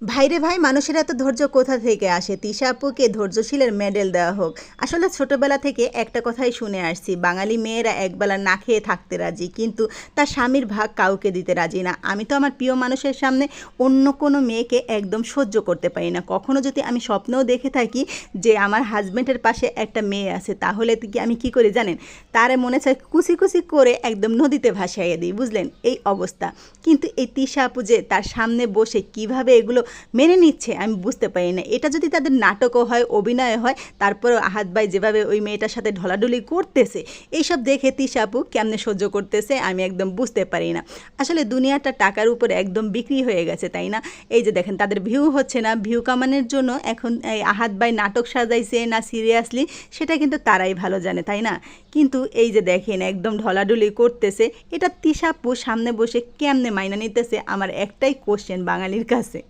ভাইরে ভাই, মানুষের এত ধৈর্য কোথা থেকে আসে? তিশা আপুকে ধৈর্যশীলের মেডেল দেওয়া হোক। আসলে ছোটবেলা থেকে একটা কথাই শুনে আসছি, বাঙালি মেয়েরা একবেলা না খেয়ে থাকতে রাজি, কিন্তু তার স্বামীর ভাগ কাউকে দিতে রাজি না। আমি তো আমার প্রিয় মানুষের সামনে অন্য কোনো মেয়েকে একদম সহ্য করতে পারি না। কখনো যদি আমি স্বপ্নেও দেখে থাকি যে আমার হাজব্যান্ডের পাশে একটা মেয়ে আছে, তাহলে কি আমি কি করি জানেন? তারে মনে চায় কুচি কুচি করে একদম নদীতে ভাসাইয়ে দিই, বুঝলেন? এই অবস্থা। কিন্তু এই তিশা আপু যে তার সামনে বসে কিভাবে এগুলো মেনে নিচ্ছে আমি বুঝতে পারি না। এটা যদি তাদের নাটকও হয়, অভিনয় হয়, তারপরেও আহাদ ভাই যেভাবে ওই মেয়েটার সাথে ঢলাঢলি করতেছে, এইসব দেখে তিশা আপু কেমনে সহ্য করতেছে আমি একদম বুঝতে পারি না। আসলে দুনিয়াটা টাকার উপরে একদম বিক্রি হয়ে গেছে, তাই না? এই যে দেখেন, তাদের ভিউ হচ্ছে না, ভিউ কামানোর জন্য এখন এই আহাদ ভাই নাটক সাজাইছে না সিরিয়াসলি, সেটা কিন্তু তারাই ভালো জানে, তাই না? কিন্তু এই যে দেখেন একদম ঢলাঢলি করতেছে, এটা তিশা আপু সামনে বসে কেমনে মাইনা নিতেছে আমার একটাই কোশ্চেন বাঙালির কাছে।